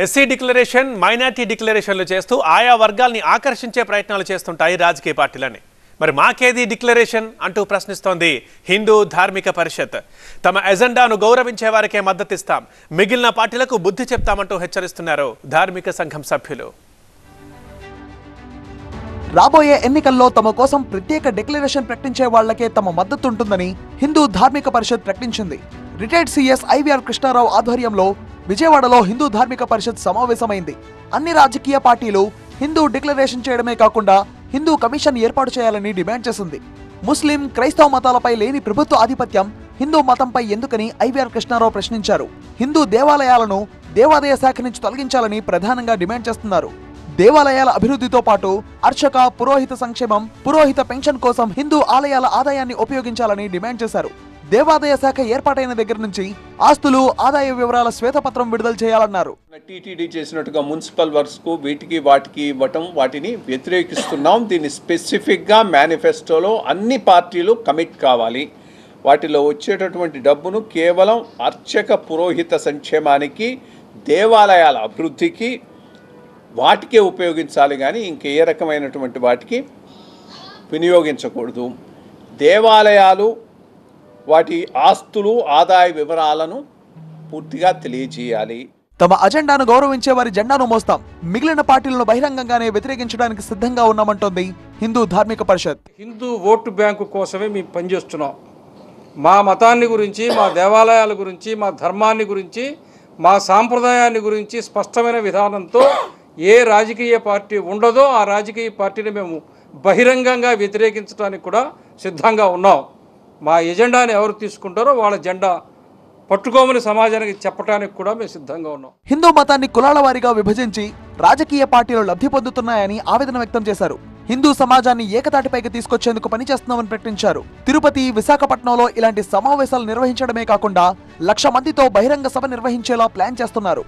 SC declaration minority డిక్లరేషన్లు చేస్తూ ఆయా వర్గాల్ని ఆకర్షించే ప్రయత్నాలు చేస్తుంటాయి రాజకీయ పార్టీలని. మరి మాకేది డిక్లరేషన్ అంటూ ప్రశ్నిస్తోంది హిందూ ధార్మిక పరిషత్. తమ ఎజెండాను గౌరవించే వారికే మద్దతిస్తాం, మిగిలిన పార్టీలకు బుద్ధి చెప్తామంటూ హెచ్చరిస్తున్నారు ధార్మిక సంఘం సభ్యులు. రాబోయే ఎన్నికల్లో తమ కోసం ప్రత్యేక డిక్లరేషన్ ప్రకటించే వాళ్లకే తమ మద్దతు ఉంటుందని హిందూ ధార్మిక పరిషత్ ప్రకటించింది. రిటైర్డ్ సీఎస్ ఐవీఆర్ కృష్ణారావు ఆధ్వర్యంలో విజయవాడలో హిందూ ధార్మిక పరిషత్ సమావేశమైంది. అన్ని రాజకీయ పార్టీలు హిందూ డిక్లరేషన్ చేయడమే కాకుండా హిందూ కమిషన్ ఏర్పాటు చేయాలని డిమాండ్ చేసింది. ముస్లిం, క్రైస్తవ మతాలపై లేని ప్రభుత్వ ఆధిపత్యం హిందూ మతంపై ఎందుకని ఐవీఆర్ కృష్ణారావు ప్రశ్నించారు. హిందూ దేవాలయాలను దేవాదాయ శాఖ నుంచి తొలగించాలని ప్రధానంగా డిమాండ్ చేస్తున్నారు. దేవాలయాల అభివృద్ధితో పాటు అర్చక, పురోహిత సంక్షేమం, పురోహిత పెన్షన్ కోసం హిందూ ఆలయాల ఆదాయాన్ని ఉపయోగించాలని డిమాండ్ చేశారు. దేవాదాయ శాఖ ఏర్పాటైన దగ్గర నుంచి ఆస్తులు, ఆదాయ వివరాల శ్వేతపత్రం విడుదల చేయాలన్నారు. టీటీడీ చేసినట్టుగా మున్సిపల్ వర్క్స్ కు వాటికి ఇవ్వటం, వాటిని వ్యతిరేకిస్తున్నాం. దీన్ని స్పెసిఫిక్గా మేనిఫెస్టోలో అన్ని పార్టీలు కమిట్ కావాలి. వాటిలో వచ్చేటటువంటి డబ్బును కేవలం అర్చక, పురోహిత సంక్షేమానికి, దేవాలయాల అభివృద్ధికి వాటికే ఉపయోగించాలి, కానీ ఇంకే రకమైనటువంటి వాటికి వినియోగించకూడదు. దేవాలయాలు వాటి ఆస్తులు, ఆదాయ వివరాలను పూర్తిగా తెలియజేయాలి. తమ అజెండాను గౌరవించే వారి జెండాను మోస్తాం, మిగిలిన పార్టీలను బహిరంగంగానే వ్యతిరేకించడానికి సిద్ధంగా ఉన్నామంటోంది హిందూ ధార్మిక పరిషత్. హిందూ ఓటు బ్యాంకు కోసమే మేము పనిచేస్తున్నాం. మా మతాన్ని గురించి, మా దేవాలయాల గురించి, మా ధర్మాన్ని గురించి, మా సాంప్రదాయాన్ని గురించి స్పష్టమైన విధానంతో ఏ రాజకీయ పార్టీ ఉండదో ఆ రాజకీయ పార్టీని మేము బహిరంగంగా వ్యతిరేకించడానికి కూడా సిద్ధంగా ఉన్నాం. మా ఎజెండాని ఎవరు తీసుకుంటారో వాళ్ళ జెండా పట్టుకోమని సమాజానికి చెప్పడానికి కూడా మేము సిద్ధంగా ఉన్నాం. హిందూ మతాన్ని కులాల వారీగా విభజించి రాజకీయ పార్టీలు లబ్ధి పొందుతున్నాయని ఆవేదన వ్యక్తం చేశారు. హిందూ సమాజాన్ని ఏకతాటిపైకి తీసుకొచ్చేందుకు పనిచేస్తున్నామని ప్రకటించారు. తిరుపతి, విశాఖపట్నంలో ఇలాంటి సమావేశాలు నిర్వహించడమే కాకుండా 1,00,000 మందితో బహిరంగ సభ నిర్వహించేలా ప్లాన్ చేస్తున్నారు.